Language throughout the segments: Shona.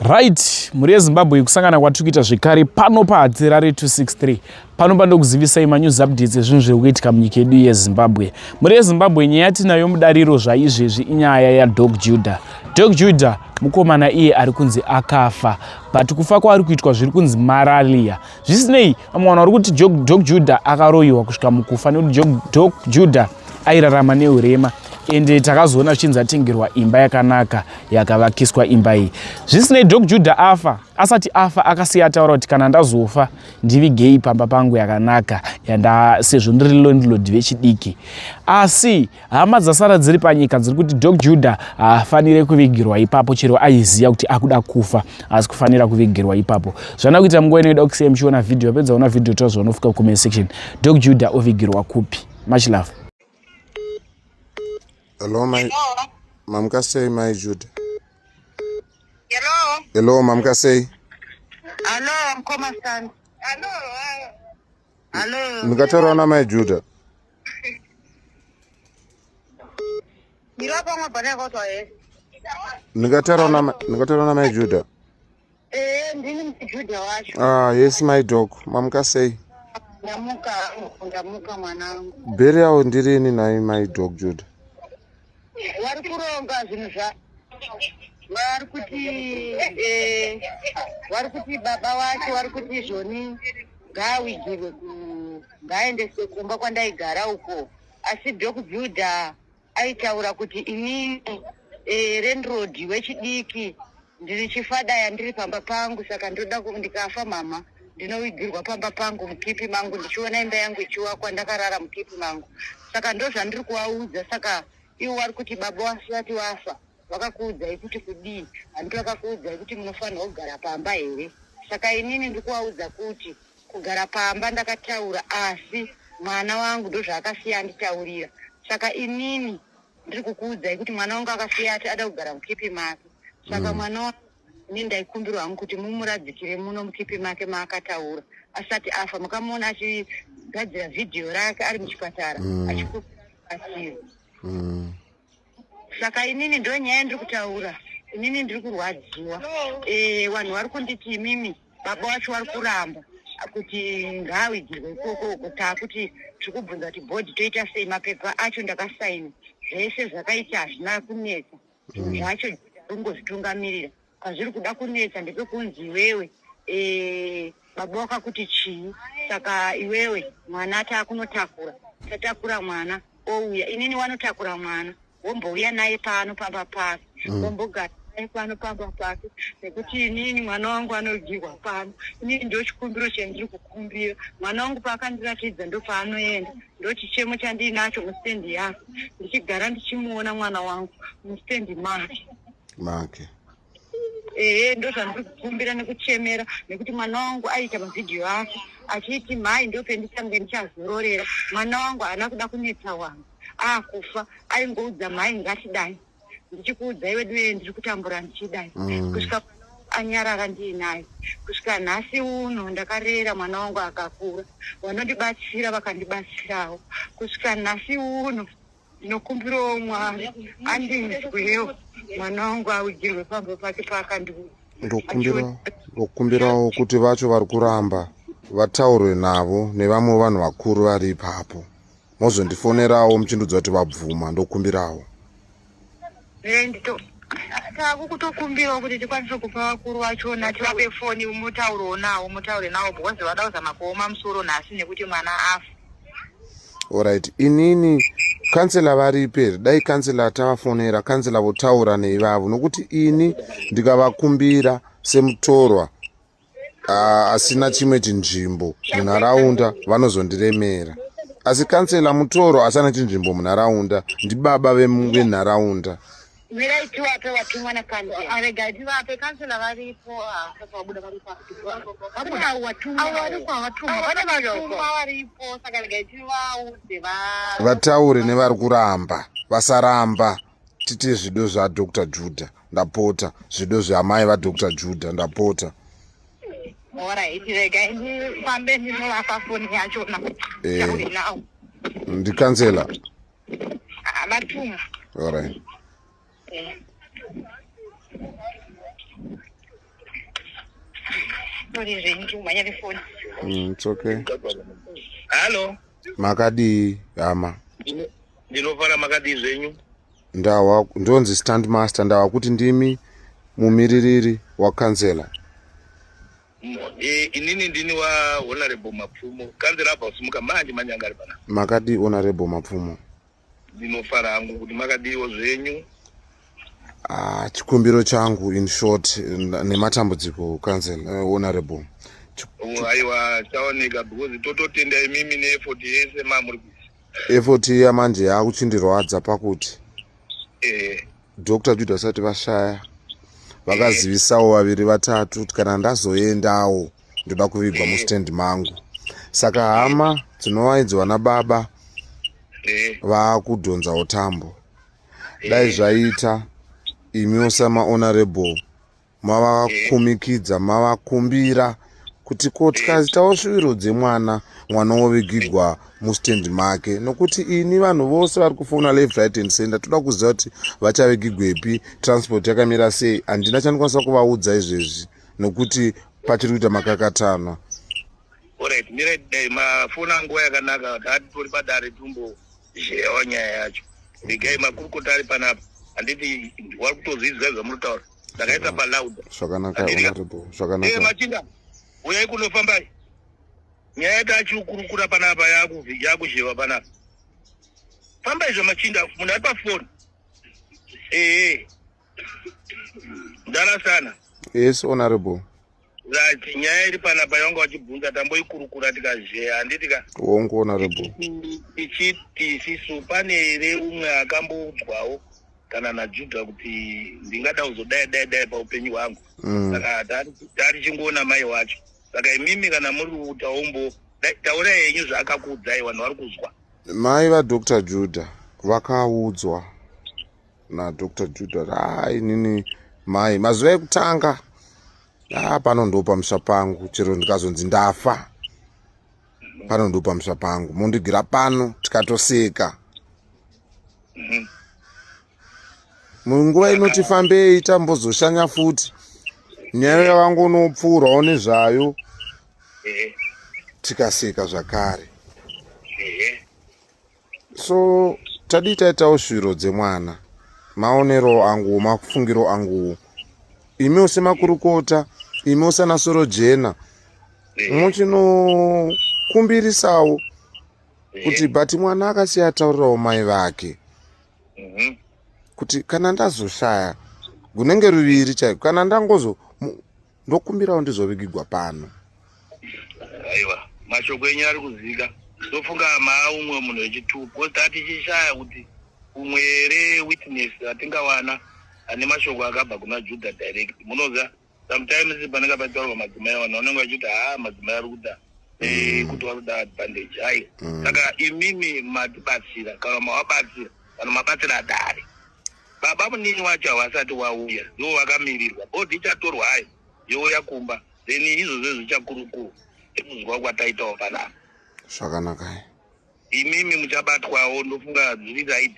Right, muri yeZimbabwe kusangana kwatikuita zvekare pano paHadzirare 263. Pano pandokuzivisai manews updates ezvinhu zviri kuitika munyika yedu yeZimbabwe. Muri yeZimbabwe nyaya yatinayo mudariro zvaizvezvi inyaya yaDog Judah. Dog Judah mukomana iye ari kunzi akafa, but kufa kwaari kuitwa zviri kunzi malaria. Zvisinei vamwe vanhu vari kuti Dog Judah akaroyiwa kusvika mukufa nekuti Dog Judah airarama neurema. Ende takazoona zvichinzi atengerwa imba yakanaka yakavakiswa imba iyi. Zvisinei Dog Judah afa, asati afa akasiya ataura kuti kana ndazofa ndivigei pamba pangu yakanaka sezvo ndiri landlord vechidiki. Asi hama dzasara dziri panyika dziri kuti Dog Judah haafanire kuvigirwa ipapo chero aiziya kuti akuda kufa, asi kufanira kuvigirwa ipapo. Zvana kuita munguva inoida kusiyai muchiona video, pedza una video tozvaonofika kucomment section. Dog Judah ovigirwa kupi? Much love. Hello, Mam Kasei, my Judah. Hello. Hello, Mam Kasei. Hello, I'm Komasan. Hello. Hello. Nikatarona, my Judah. Nikatarona, my Judah. Ah, yes, my dog. Mam Kasei. Ndamuka mwanangu. Bere yao ndirini naye my dog Judah. Vari kuronga zvinhu vari kuti baba wacho vari kuti zvoni ngaawigirwe ngaaendeswe kumba kwandaigara uko. Asi Dog Judah aitaura kuti inini landlord wechidiki ndiri chifadaya ndiri pamba pangu, saka ndoda ndikafa mama ndinowigirwa pamba pangu mukipi mangu, ndichiona imba yangu ichiwakwa ndakarara mukipi mangu. Saka ndo zvandiri kuvaudza. Saka iwo vari kuti baba wasati wafa vakakuudzai kuti kudii? Handiti vakakuudzai kuti munofanira kugara pamba here? Saka inini ndiri kuvaudza kuti kugara pamba ndakataura, asi mwana wangu ndo zvaakasiya anditaurira. Saka inini ndiri kukuudzai kuti mwana wangu akasiya ati ada kugara mukipi make. Saka mwana wangu ini ndaikumbirwa hangu kuti mumuradzikire muno mukipi make maakataura asati afa. Mukamuona achigadzira vhidhiyo rake ari muchipatara achikubatsira. Saka inini ndo nyaya ndiri kutaura, inini ndiri kurwadziwa. Vanhu vari kunditi mimi baba wacho vari kuramba kuti ngaawigirwe ikoko kutaa kuti tiri kubvunza kuti bhodhi toita sei, mapepa acho ndakasaini, zvese zvakaita hazvina kunetsa, zvinhu zvacho ungozvitungamirira. Pazviri kuda kunetsa ndepekunzi iwewe baba wakakuti chii, saka iwewe mwana taakunotakura, tatakura mwana ouya. Inini wanotakura mwana wombouya naye pano pamba pake, wombogara naye pano pamba pake, nekuti inini mwana wangu anogirwa pano. Inini ndo chikumbiro chandiri kukumbira. Mwana wangu paakandiratidza ndo paanoenda, ndo chichemo chandinacho mustendi yake, ndichigara ndichimuona mwana wangu mustendi make. Ndo zvandiri kukumbira nekuchemera, nekuti mwana wangu aita mavhidhiyo ake achiti mai ndo pendichange ndichazororera. Mwana wangu haana kuda kunetsa wangu, akufa aingoudza mai ngatidai, ndichikuudza iwe duye ndiri kutambura ndichidai, kusvika anyarara ndiinaye. Kusvika nhasi uno ndakarera mwana wangu akakura, vanondibatsira vakandibatsirawo. Kusvika nhasi uno ndinokumbirawo Mwari andinzwewo, mwana wangu awigirwe pamba pake paakandiudza. Ndokumbirawo kuti vacho vari kuramba vataurwe navo nevamwe vanhu vakuru vari ipapo, mozondifonerawo muchindudza kuti vabvuma. Ndokumbirawo takukutokumbirawo kuti tikwanise kupa vakuru vachona, tivape foni mutaure navo because vada kuzama kuoma musoro nhasi nekuti mwana afa. Alright, inini kansela varipe, dai kansela tavafonera, kansela votaura neivavo, nokuti ini ndikavakumbira semutorwa asina chimwe chinzvimbo munharaunda vanozondiremera. Asi kansela mutorwa asina chinzvimbo munharaunda ndibaba venharaunda. Mirai tivape vatumwa nakansela. Arega tivape kansela varipo, vabuda varipo. Vataure nevari kuramba, vasaramba. Titi zvido zvaDr Judah, ndapota. Zvido zvamai vaDr Judah, ndapota. Alright, rega ndifambe ndinovapa foni yachona. Ndikansela. Vatumwa. Alright. tori zvenyu kumhanya nefoni. It's okay. Halo. Makadi hama. Ndinofara makadi zvenyu. Ndawa ndonzi stand master ndawa kuti ndimi mumiririri wa kansela. Inini ndini wa honorable Mapfumo. Kansela apa usimuka manje manyangari pana. Makadi honorable Mapfumo. Ndinofara hangu kuti makadiwo zvenyu. Chikumbiro changu in short nematambudziko kansela honorable. Aiwa chaoneka because tototenda imimi neeffort yese mamuri kuisa. Effort yamanje yakuchindirwadza pakuti Dr. Judah asati vashaya vakazivisawo vaviri vatatu kana ndazoendawo ndoda kuvigwa mustand mangu. Saka hama dzinovaidzwa nababa vakudhonzawo tambo. Dai zvaita imiwo samahonorable mavakumikidza mavakumbira kuti tikazitawo shuviro dzemwana ovigirwa mustand make, nokuti ini vanhu vose vari kufona left right and center toda kuziva kuti vachavigirwepi, transport yakamira sei. Handina chandikwanisa kuvaudza izvezvi nokuti pachiri kuita makakatana. Alright, mire mafona nguva yakanaka kuti tori padare tumbo zhewa nyaya yacho. Ndigai makurukota ari panapa. Handiti wari kutozviziva zvamunotaura. Ndakaisa palauda. Zvakanaka honorable, zvakanaka. Machinda. Uyai kunofambai. Nyaya yacho achikurukura panapa yakuzhewa panapa. Fambai zvamachinda munhu ari pafoni. Ndara sana. Yes honorable. Right, nyaya iri panapa yanga wachibvunza tamboikurukura tikazheya handitika. Wongo honorable. Ichiti sisu pane here umwe akamboudzwawo kana naJudha kuti ndingada kuzodai paupenyu hwangu. Saka tari chingoona mai wacho. Saka imimi kana muri utaumbo taura yenyu zvakakuudzai vanhu vari kuzwa. Mai vaDr. Judah vakaudzwa naDr. Judah nini mai mazuva ekutanga pano ndo pamusha pangu chero ndikazonzi ndafa pano ndo pamusha pangu mondigira pano tikatoseka. Munguva inotifambei tambozoshanya futi nyaya yavangonopfuurawo nezvayo tikaseka zvakare. So tadi taitawo shuviro dzemwana, maonero angu mafungiro angu, imiwo semakurukota, imiwo sanasoro jena muchinokumbirisawo kuti bhati mwana akasiya ataurirawo mai vake kuti kana ndazoshaya gunenge ruviri chaiko, kana ndokumbirawo ndizovigirwa pano. Aiwa mashoko enyu ari kuzika. Ndofunga umwe munhu wechitupo tati chishaya kuti umwe here witness atingawana ane mashoko akabva kuna Judah direct. Munoza sometimes panenge pataurwa madzimai vanhu vanenge vachiti madzimai ari kuda kuti vari kuda advantage. Hai saka imimi matibatsira kana mavabatsira vanhu mabatsira adare. Baba munini wacho havasati wauya ndo vakamirirwa bhodhi ichatorwa hayo youya kumba then izvozvo zvichakurukuru ekuzwa kwataitawo panapa. Zvakanaka. Imimi muchabatwawo ndofunga zviri right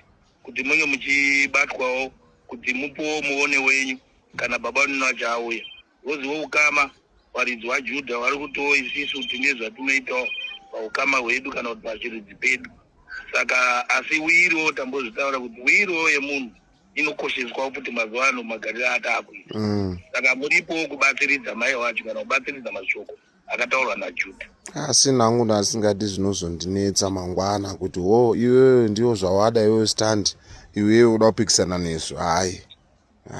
kuti munge muchibatwawo kuti mupowo muone wenyu kana baba munini wacho auya. Woziwo ukama varidzi vaJudha vari kutowo isisu tine zvatinoitawo paukama hwedu kana kuti pachiridzi pedu. Saka asi wiriwo tambozvitaura kuti wiriwo yemunhu inokosheswa kuti mazuva ano magariro atakuita. Saka muripo kubatsiridza mai wacho kana kubatsiridza mashoko akataurwa naJudha. Asi nangu asingadi zvinozondinetsa mangwana kuti iwewe ndiwo zvawada iwewe stand iwewe uda kupikisana nezvo. Hai.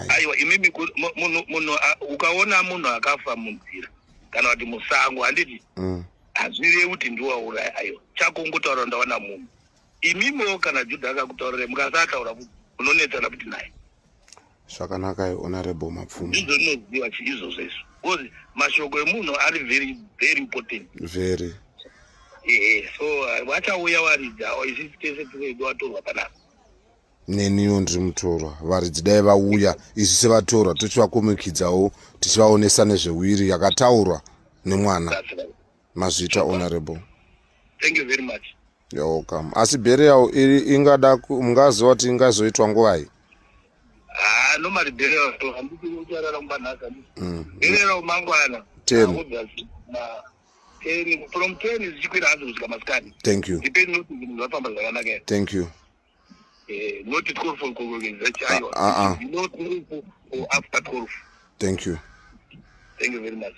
Aiwa imimi munhu ukaona munhu akafa munzira kana kuti musango handiti hazvirevi kuti ndiwauraya. Aiwa chakungotaura ndawana munhu imimiwo kana Judah akakutaurira mukasataura kuti unonetsana kuti naye. Zvakanaka honorable Mapfumo. Ndizvo ndinoziva izvozvo izvo. Because mashoko emunhu ari very very important. Very. So vachauya varidzi avo isisi tese tiredu vatorwa panapa. Neniwo ndiri mutorwa varidzi dai vauya isu sevatorwa tochivakumikidzawo tichivaonesa nezvewiri yakataurwa nemwana. Mazvita honorable. Thank you very much. You're welcome. Asi burial ingada mungaziva kuti ingazoitwa nguvai? Normally burial handiti kucharara kumbanhasa. Burial mangwana. 10. From 10 zichikwira hadzo kusvika masikati. Thank you. Depending on zvinhu zvafamba zvakanaka. Thank you. Not 12 for chaiwa. Not 12 or after 12. Thank you. Thank you very much.